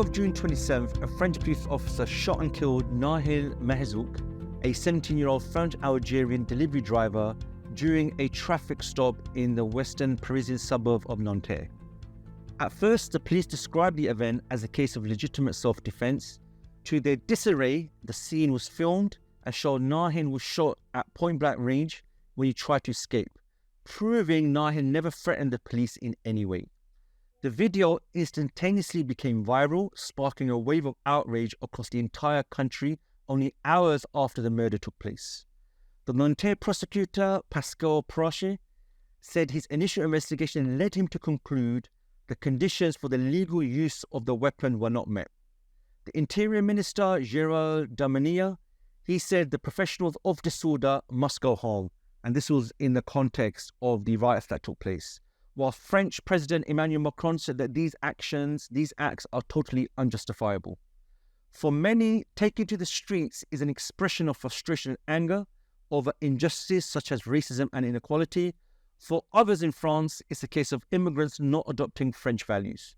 morning of June 27th, a French police officer shot and killed Nahel Mehzuk, a 17-year-old French-Algerian delivery driver, during a traffic stop in the western Parisian suburb of Nanterre. At first, the police described the event as a case of legitimate self-defense. To their disarray, the scene was filmed and showed Nahel was shot at point-blank range when he tried to escape, proving Nahel never threatened the police in any way. The video instantaneously became viral, sparking a wave of outrage across the entire country only hours after the murder took place. The Nanterre prosecutor, Pascal Prochet, said his initial investigation led him to conclude the conditions for the legal use of the weapon were not met. The Interior Minister, Gérald Darmanin, he said the professionals of disorder must go home, and this was in the context of the riots that took place. While French President Emmanuel Macron said that these acts are totally unjustifiable. For many, taking to the streets is an expression of frustration and anger over injustice such as racism and inequality. For others in France, it's a case of immigrants not adopting French values.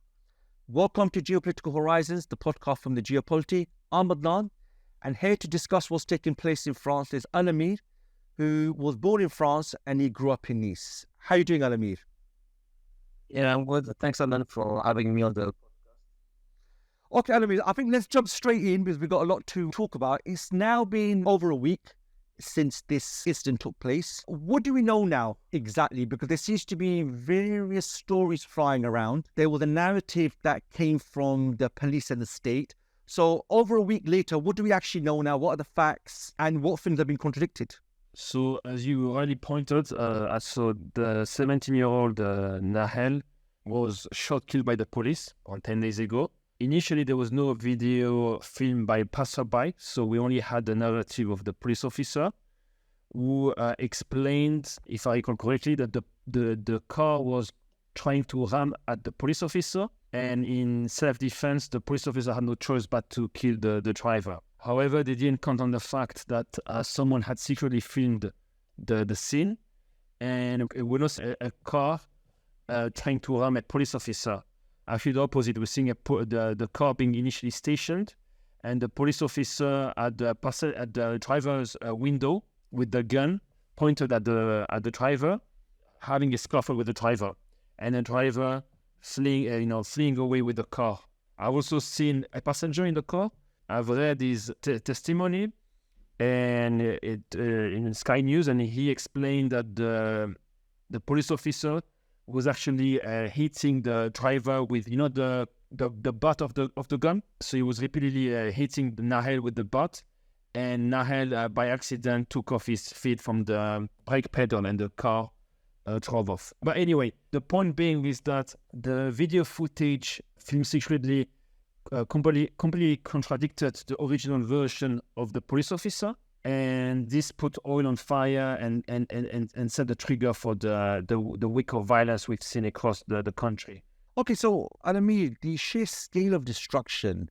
Welcome to Geopolitical Horizons, the podcast from the Geopolity. I'm Adnan, and here to discuss what's taking place in France is Al-Ameer, who was born in France and he grew up in Nice. How are you doing, Al-Ameer? Yeah, I'm good. Thanks, Alan, for having me on the podcast. Okay, Al-Ameer, I think let's jump straight in because we've got a lot to talk about. It's now been over a week since this incident took place. What do we know now exactly? Because there seems to be various stories flying around. There was a narrative that came from the police and the state. So over a week later, what do we actually know now? What are the facts and what things have been contradicted? So, as you already pointed, so the 17-year-old Nahel was shot, killed by the police on 10 days ago. Initially, there was no video filmed by passerby, so we only had the narrative of the police officer who explained, if I recall correctly, that the car was trying to ram at the police officer, and in self-defense, the police officer had no choice but to kill the driver. However, they didn't count on the fact that someone had secretly filmed the scene, and it was a car trying to ram a police officer. Actually, the opposite. We're seeing the car being initially stationed, and the police officer at the driver's window with the gun pointed at the driver, having a scuffle with the driver, and the driver fleeing away with the car. I've also seen a passenger in the car. I've read his testimony and in Sky News, and he explained that the police officer was actually hitting the driver with the butt of the gun. So he was repeatedly hitting Nahel with the butt, and Nahel by accident took off his feet from the brake pedal, and the car drove off. But anyway, the point being is that the video footage filmed secretly completely contradicted the original version of the police officer, and this put oil on fire and set the trigger for the week of violence we've seen across the country. Okay, so Al-Ameer, the sheer scale of destruction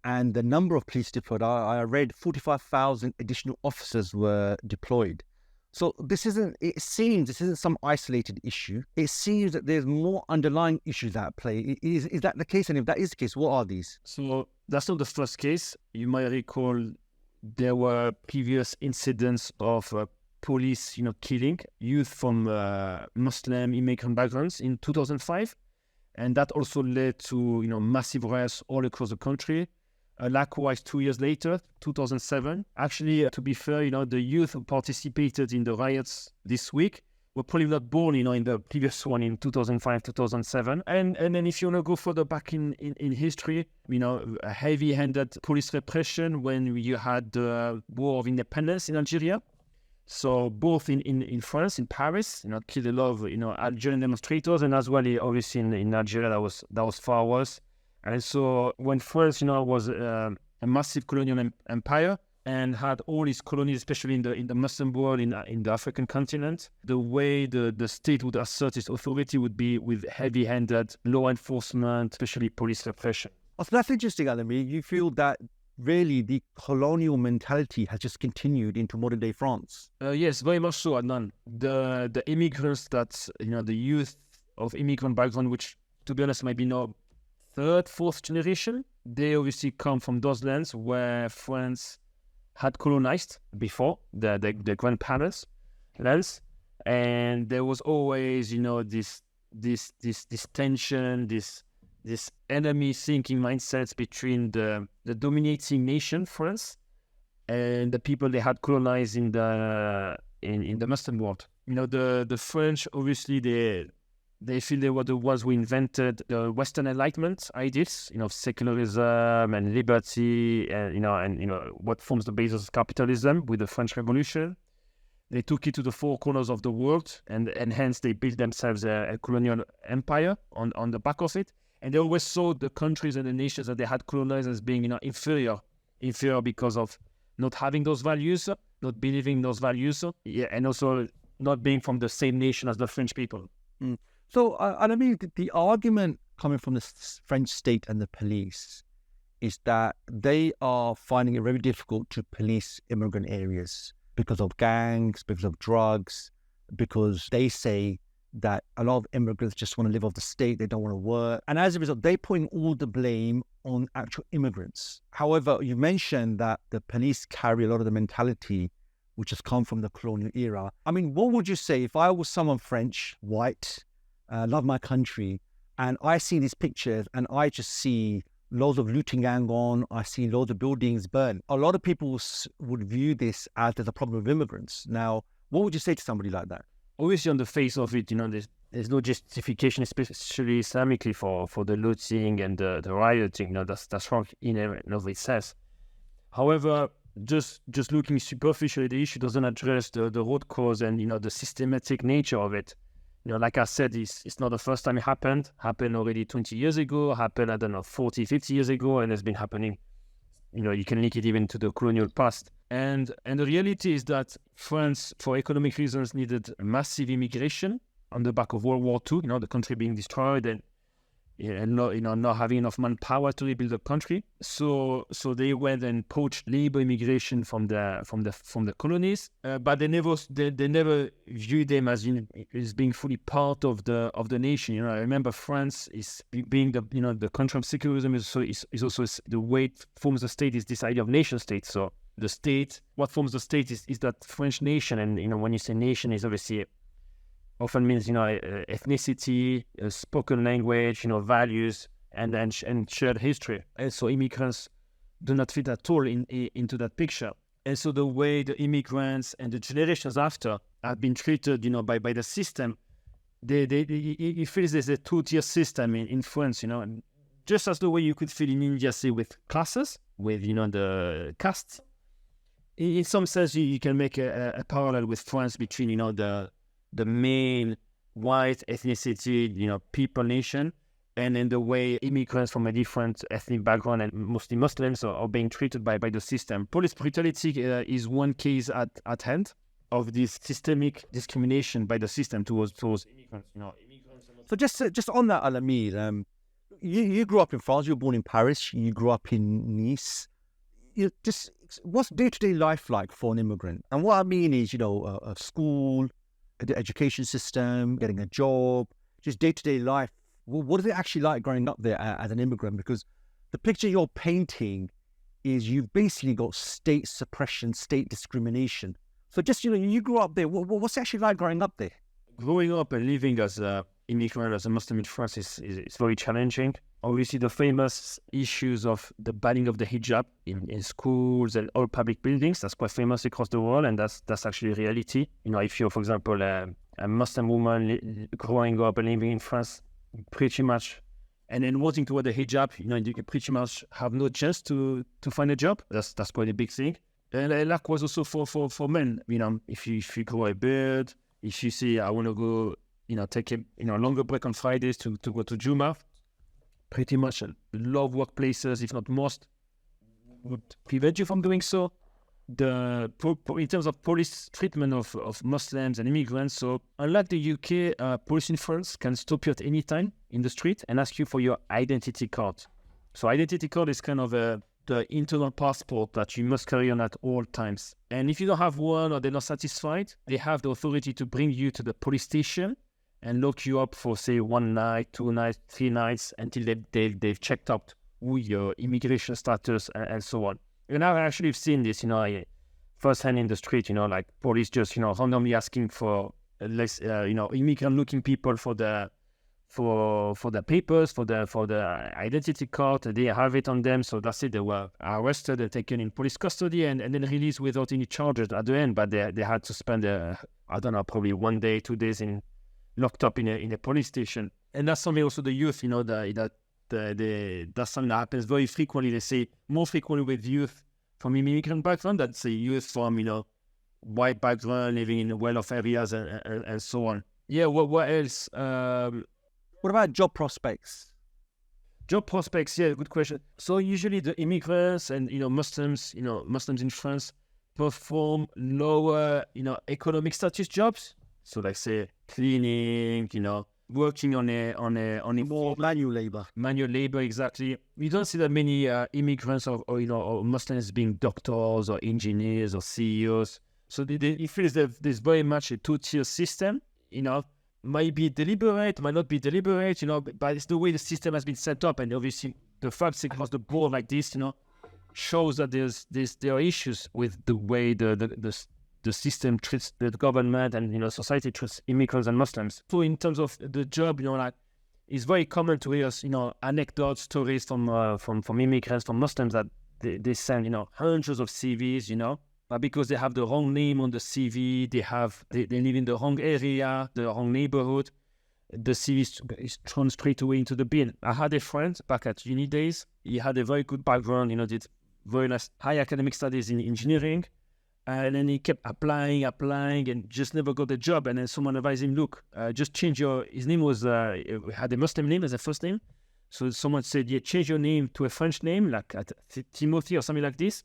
and the number of police deployed, I read 45,000 additional officers were deployed. So this isn't some isolated issue. It seems that there's more underlying issues at play. Is that the case? And if that is the case, what are these? So that's not the first case. You might recall there were previous incidents of police, killing youth from Muslim immigrant backgrounds in 2005. And that also led to, massive riots all across the country. Likewise, 2 years later, 2007, actually, to be fair, the youth who participated in the riots this week were probably not born, in the previous one in 2005, 2007. And then if you want to go further back in history, a heavy-handed police repression when you had the War of Independence in Algeria. So both in France, in Paris, killed a lot of, Algerian demonstrators, and as well, obviously, in Algeria, that was far worse. And so when France, was a massive colonial empire and had all its colonies, especially in the Muslim world, in the African continent, the way the state would assert its authority would be with heavy-handed law enforcement, especially police repression. Oh, so that's interesting, Al-Ameer. You feel that really the colonial mentality has just continued into modern-day France? Yes, very much so, Adnan. The immigrants that, the youth of immigrant background, which, to be honest, might be not third, fourth generation. They obviously come from those lands where France had colonized before, the grandparents' lands. And there was always, this tension, this enemy thinking mindsets between the dominating nation, France, and the people they had colonized in the Muslim world. The French, obviously, they feel they were the ones who invented the Western Enlightenment ideas, secularism and liberty, and what forms the basis of capitalism with the French Revolution. They took it to the four corners of the world, and hence they built themselves a colonial empire on the back of it. And they always saw the countries and the nations that they had colonized as being, inferior because of not having those values, not believing those values, and also not being from the same nation as the French people. Mm. So, the argument coming from the French state and the police is that they are finding it very difficult to police immigrant areas because of gangs, because of drugs, because they say that a lot of immigrants just want to live off the state, they don't want to work. And as a result, they're putting all the blame on actual immigrants. However, you mentioned that the police carry a lot of the mentality which has come from the colonial era. What would you say if I was someone French, white, love my country, and I see these pictures and I just see loads of looting going on, I see loads of buildings burn. A lot of people would view this as a problem of immigrants. Now, what would you say to somebody like that? Obviously, on the face of it, there's no justification, especially Islamically, for the looting and the rioting. That's wrong in and of itself. However, just looking superficially, the issue doesn't address the root cause and the systematic nature of it. Like I said, it's not the first time it happened. Happened already 20 years ago, happened, 40, 50 years ago, and it's been happening. You can link it even to the colonial past. And the reality is that France, for economic reasons, needed massive immigration on the back of World War II, the country being destroyed and not having enough manpower to rebuild the country. So they went and poached labor immigration from the colonies, but they never viewed them as being fully part of the nation. I remember France is being the country of secularism is also the way it forms the state is this idea of nation state. So the state, what forms the state is that French nation, and when you say nation, is obviously often means ethnicity, spoken language, values, and shared history. And so immigrants do not fit at all into that picture. And so the way the immigrants and the generations after have been treated, by the system, it feels there's a two-tier system in France, and just as the way you could feel in India, say, with classes, with the castes. In some sense, you can make a parallel with France between the main white ethnicity, people nation, and in the way immigrants from a different ethnic background and mostly Muslims are being treated by the system. Police brutality is one case at hand of this systemic discrimination by the system towards immigrants. So just on that, Al-Ameer, you grew up in France, you were born in Paris, you grew up in Nice. What's day-to-day life like for an immigrant? And what I mean is, a school, the education system, getting a job, just day-to-day life. What is it actually like growing up there as an immigrant? Because the picture you're painting is you've basically got state suppression, state discrimination. So just, you grew up there. What's it actually like growing up there? Growing up and living as an immigrant, as a Muslim in France is very challenging. Obviously, the famous issues of the banning of the hijab in schools and all public buildings, that's quite famous across the world, and that's actually reality. If you're, for example, a Muslim woman growing up and living in France, pretty much, and then wanting to wear the hijab, you pretty much have no chance to find a job. That's quite a big thing. And likewise also for men. If you grow a beard, if you say, I want to go, take a longer break on Fridays to go to Juma, pretty much a lot of workplaces, if not most, would prevent you from doing so. In terms of police treatment of Muslims and immigrants, so unlike the UK, police in France can stop you at any time in the street and ask you for your identity card. So identity card is kind of the internal passport that you must carry on at all times. And if you don't have one or they're not satisfied, they have the authority to bring you to the police station and lock you up for, say, 1 night, 2 nights, 3 nights until they've checked out who your immigration status and so on. And I've actually seen this, firsthand in the street, like police just, randomly asking for less, immigrant-looking people for the papers, for the identity card. They have it on them, so that's it. They were arrested and taken in police custody and then released without any charges at the end. But they had to spend, probably 1 day, 2 days locked up in a police station. And that's something also the youth, that's something that happens very frequently. They say more frequently with youth from immigrant background than say youth from white background living in well-off areas and so on. Yeah, what else? What about job prospects? Job prospects, yeah, good question. So usually the immigrants and Muslims in France perform lower economic status jobs. So like say cleaning, working on a More manual labor. Manual labor, exactly. We don't see that many immigrants or Muslims being doctors or engineers or CEOs. So it feels that there's very much a two-tier system. Might be deliberate, might not be deliberate. But it's the way the system has been set up, and obviously the fact across the board like this, shows that there are issues with the way the system treats the government and society treats immigrants and Muslims. So in terms of the job, it's very common to hear anecdotes, stories from immigrants, from Muslims that they send hundreds of CVs, but because they have the wrong name on the CV, they live in the wrong area, the wrong neighborhood, the CV is thrown straight away into the bin. I had a friend back at uni days. He had a very good background, did very nice high academic studies in engineering. And then he kept applying and just never got a job. And then someone advised him, look, just change his name had a Muslim name as a first name. So someone said, yeah, change your name to a French name, like Timothy or something like this.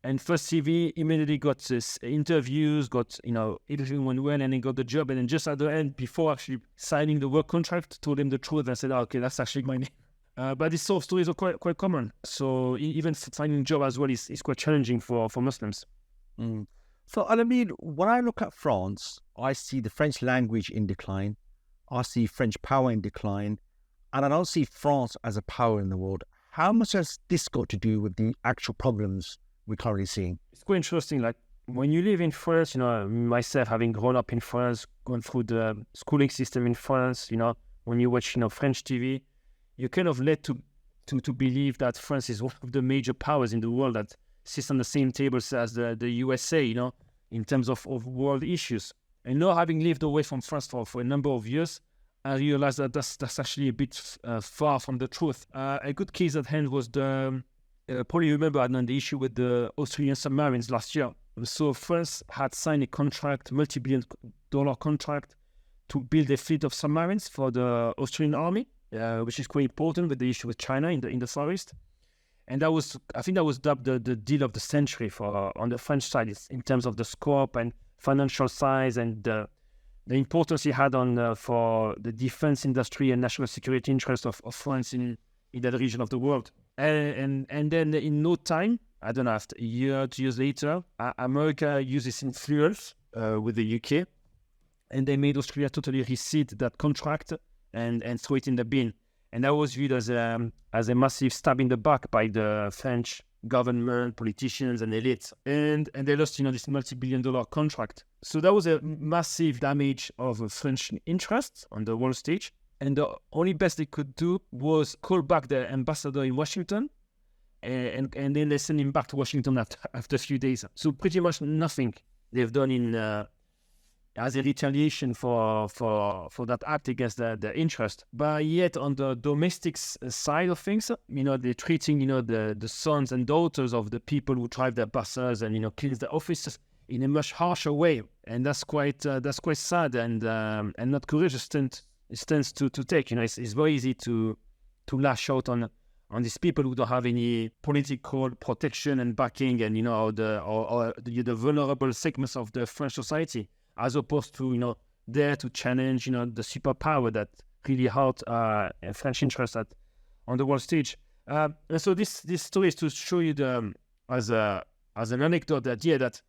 And first CV immediately got interviews, everything went well, and he got the job. And then just at the end, before actually signing the work contract, told him the truth and said, okay, that's actually my name. But these sort of stories are quite common. So even finding a job as well is quite challenging for Muslims. Mm. So, Al-Ameer, when I look at France, I see the French language in decline. I see French power in decline. And I don't see France as a power in the world. How much has this got to do with the actual problems we're currently seeing? It's quite interesting. Like when you live in France, myself having grown up in France, gone through the schooling system in France, when you watch, French TV, you're kind of led to believe that France is one of the major powers in the world that sits on the same tables as the USA, in terms of world issues. And now having lived away from France for a number of years, I realized that that's actually a bit far from the truth. A good case at hand was probably remember the issue with the Australian submarines last year. So France had signed a contract, multi-billion-dollar contract, to build a fleet of submarines for the Australian army, which is quite important with the issue with China in the Far East. And I think that was dubbed the deal of the century on the French side in terms of the scope and financial size and the importance it had for the defense industry and national security interest of France in that region of the world. And then in no time, I don't know, after a year, 2 years later, America used its influence with the UK, and they made Australia totally rescind that contract and throw it in the bin. And that was viewed as a massive stab in the back by the French government, politicians, and elites. And they lost, this multi-billion-dollar contract. So that was a massive damage of French interests on the world stage. And the only best they could do was call back the ambassador in Washington, and then they sent him back to Washington after a few days. So pretty much nothing they've done as a retaliation for that act against their interest. But yet on the domestic side of things, they're treating the sons and daughters of the people who drive their buses and clean the offices in a much harsher way, and that's quite sad and not courageous stance to take. It's very easy to lash out on these people who don't have any political protection and backing, and the vulnerable segments of the French society, as opposed to there to challenge the superpower that really hurt French interests on the world stage. And so this story is to show you as an anecdote that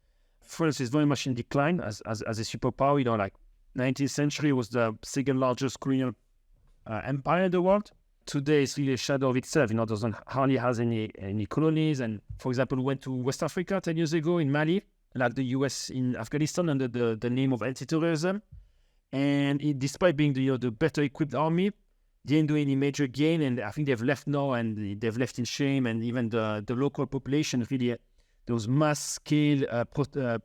France is very much in decline as a superpower. 19th century was the second largest colonial empire in the world. Today, it's really a shadow of itself. Doesn't hardly has any colonies. And for example, we went to West Africa 10 years ago in Mali, like the US in Afghanistan under the name of anti-terrorism. And despite being the better equipped army, didn't do any major gain. And I think they've left now, and they've left in shame. And even the local population, really, those mass scale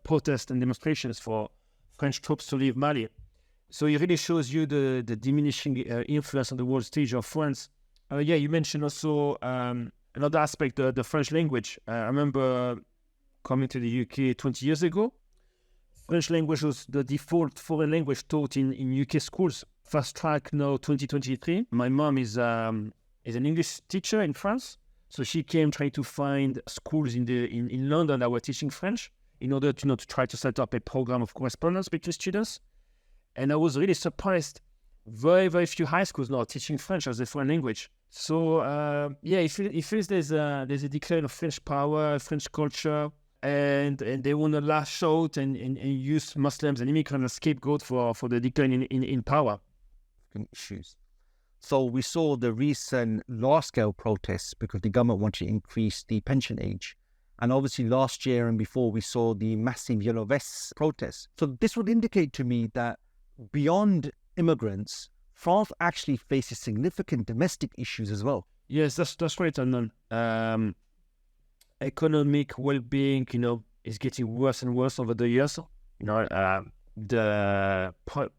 protests and demonstrations for French troops to leave Mali. So it really shows you the diminishing influence on the world stage of France. You mentioned also another aspect, the French language. I remember coming to the UK 20 years ago. French language was the default foreign language taught in UK schools. Fast track now 2023. My mom is an English teacher in France. So she came trying to find schools in London that were teaching French in order to try to set up a program of correspondence between students. And I was really surprised. Very, very few high schools now are teaching French as a foreign language. So, it feels there's a decline of French power, French culture, and they want to lash out and use Muslims and immigrants as scapegoat for the decline in power. Issues. So we saw the recent large-scale protests because the government wanted to increase the pension age. And obviously last year and before, we saw the massive yellow vests protests. So this would indicate to me that beyond immigrants, France actually faces significant domestic issues as well. Yes, that's right, Anand. Economic well-being, is getting worse and worse over the years. The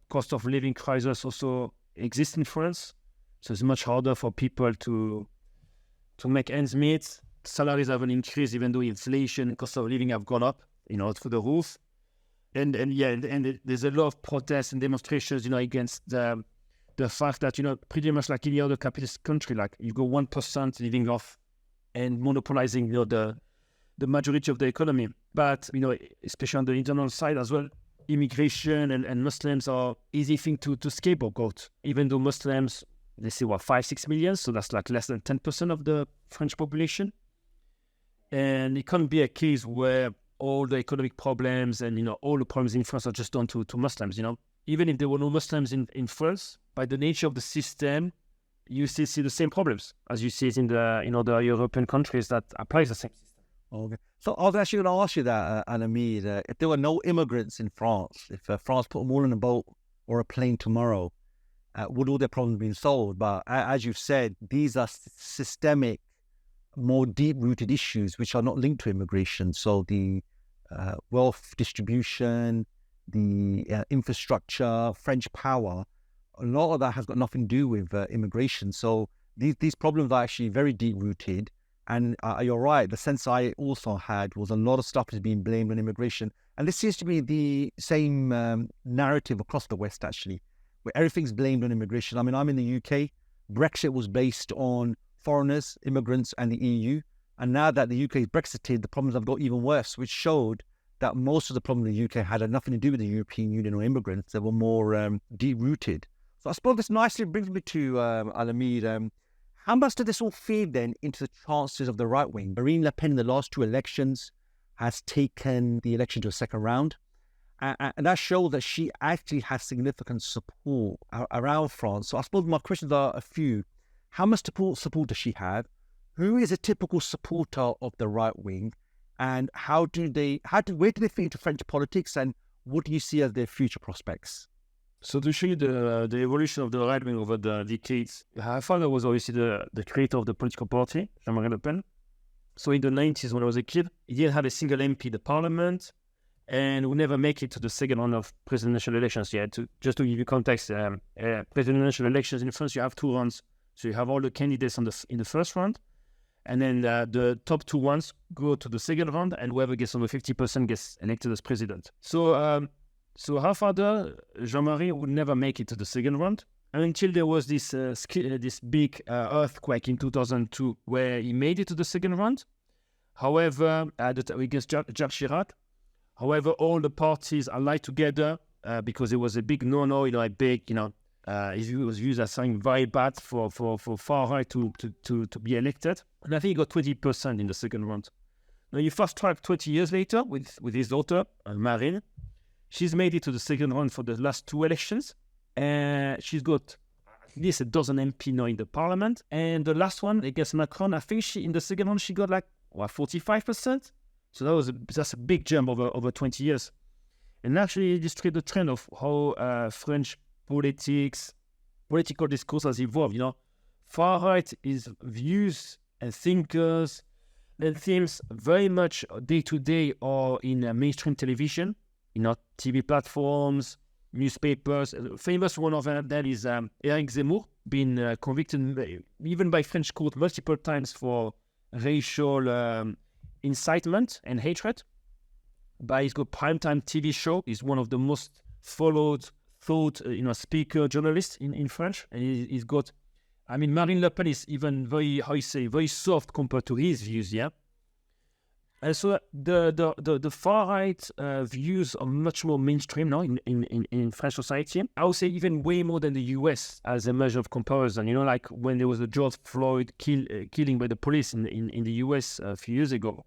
cost of living crisis also exists in France, so it's much harder for people to make ends meet. Salaries haven't increased, even though inflation and cost of living have gone up, through the roof. And there's a lot of protests and demonstrations, against the fact that, pretty much like any other capitalist country, like you go 1% living off and monopolizing, the majority of the economy. But, especially on the internal side as well, immigration and Muslims are easy thing to scapegoat, even though Muslims, they say, 5-6 million, so that's like less than 10% of the French population. And it can't be a case where all the economic problems and, all the problems in France are just done to Muslims, Even if there were no Muslims in France, by the nature of the system, you still see the same problems as you see it in the, the European countries that applies the same system. Okay. So I was actually going to ask you that, Al-Ameer, if there were no immigrants in France, if France put them all in a boat or a plane tomorrow, would all their problems be solved? But as you've said, these are systemic, more deep-rooted issues which are not linked to immigration. So the wealth distribution, the infrastructure, French power, a lot of that has got nothing to do with immigration. So these problems are actually very deep-rooted. And you're right, the sense I also had was a lot of stuff is being blamed on immigration. And this seems to be the same narrative across the West, actually, where everything's blamed on immigration. I mean, I'm in the UK. Brexit was based on foreigners, immigrants, and the EU. And now that the UK is Brexited, the problems have got even worse, which showed that most of the problems in the UK had nothing to do with the European Union or immigrants. They were more deep-rooted. So I suppose this nicely brings me to Al-Ameer. How much did this all feed then into the chances of the right wing? Marine Le Pen in the last two elections has taken the election to a second round. And that shows that she actually has significant support around France. So I suppose my questions are a few. How much support does she have? Who is a typical supporter of the right wing? And where do they fit into French politics? And what do you see as their future prospects? So to show you the evolution of the right wing over the decades, her father was obviously the creator of the political party, Jean-Marie Le Pen. So in the 90s, when I was a kid, he didn't have a single MP in the parliament, and would never make it to the second round of presidential elections yet. Just to give you context, presidential elections in France, you have two rounds. So you have all the candidates in the first round, and then the top two ones go to the second round, and whoever gets over 50% gets elected as president. So her father, Jean-Marie, would never make it to the second round until there was this big earthquake in 2002 where he made it to the second round. However, against Jacques Chirac. However, all the parties allied together because it was a big no-no, a big, it was viewed as something very bad for far right to be elected. And I think he got 20% in the second round. Now you fast track 20 years later with his daughter, Marine. She's made it to the second round for the last 2 elections. And she's got at least a dozen MP now in the parliament. And the last one against Macron, I think in the second round, she got 45%. So that's a big jump over 20 years. And actually it illustrates the trend of how French political discourse has evolved. Far-right is views and thinkers and themes very much day-to-day or in mainstream television, TV platforms, newspapers. Famous one of them is Eric Zemmour, been convicted even by French court multiple times for racial incitement and hatred. By his primetime TV show, he's one of the most followed speaker journalists in French. And he's got, Marine Le Pen is even very soft compared to his views, yeah. And so the far right views are much more mainstream now in French society. I would say even way more than the US as a measure of comparison. Like when there was the George Floyd killing by the police in the US a few years ago.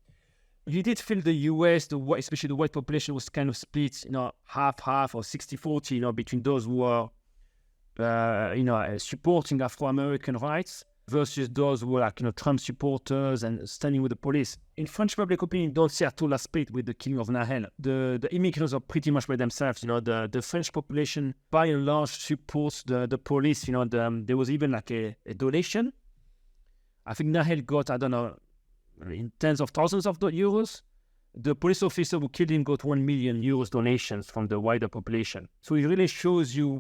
You did feel the US, especially the white population, was kind of split, half or 60-40, between those who are, supporting Afro-American rights versus those who were Trump supporters and standing with the police. In French public opinion, don't see at all a split with the killing of Nahel. The immigrants are pretty much by themselves. The French population, by and large, supports the police. There was even a donation. I think Nahel got, I don't know, in tens of thousands of euros. The police officer who killed him got 1 million euros donations from the wider population. So it really shows you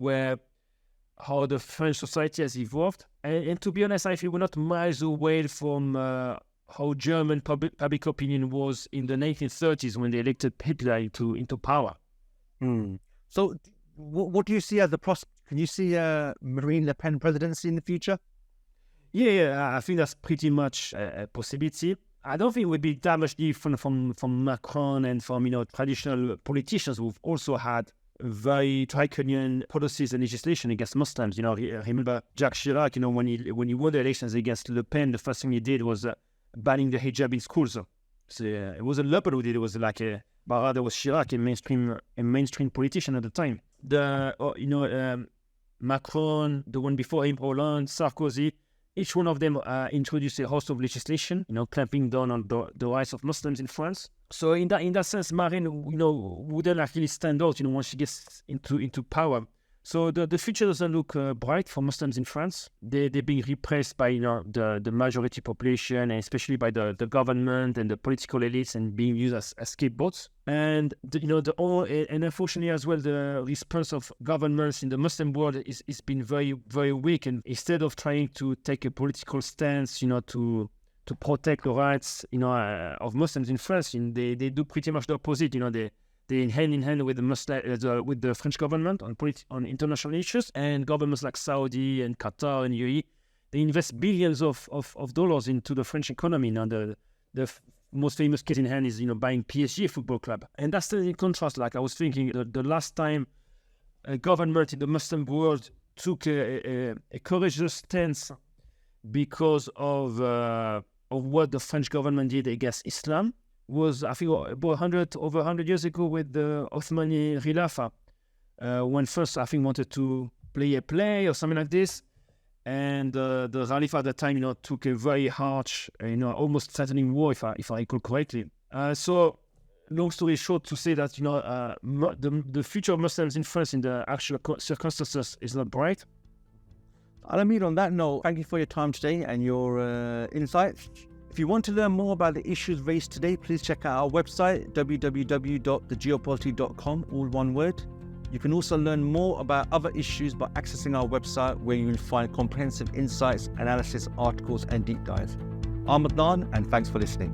how the French society has evolved. And to be honest, I feel we're not miles away from how German public opinion was in the 1930s when they elected Hitler into power. So what do you see as the prospect? Can you see Marine Le Pen presidency in the future? Yeah, I think that's pretty much a possibility. I don't think it would be that much different from Macron and from traditional politicians who've also had very draconian policies and legislation against Muslims. Remember Jacques Chirac. When he won the elections against Le Pen, the first thing he did was banning the hijab in schools. So it wasn't Le Pen who did it. It was but rather was Chirac, a mainstream politician at the time. Macron, the one before him, Hollande, Sarkozy. Each one of them introduced a host of legislation, clamping down on the rights of Muslims in France. So in that sense, Marine, wouldn't actually stand out, once she gets into power. So the future doesn't look bright for Muslims in France. They're being repressed by the majority population, and especially by the government and the political elites, and being used as scapegoats. And and unfortunately as well, the response of governments in the Muslim world is been very, very weak. And instead of trying to take a political stance, to protect the rights, of Muslims in France, they do pretty much the opposite. They hand in hand with the French government on international issues, and governments like Saudi and Qatar and UAE, they invest billions of dollars into the French economy. Now the most famous case in hand is buying PSG football club, and that's in contrast. Like I was thinking, the last time a government in the Muslim world took a courageous stance because of what the French government did against Islam was, I think, over 100 years ago with the Ottomani Khilafah, when first, I think, wanted to play a play or something like this. And the Khalifa at the time, took a very harsh, almost threatening war, if I recall correctly. So, long story short, to say that, the future of Muslims in France in the actual circumstances is not bright. Al-Ameer, on that note, thank you for your time today and your insights. If you want to learn more about the issues raised today, please check out our website, www.thegeopolity.com, all one word. You can also learn more about other issues by accessing our website, where you will find comprehensive insights, analysis, articles, and deep dives. I'm Adnan, and thanks for listening.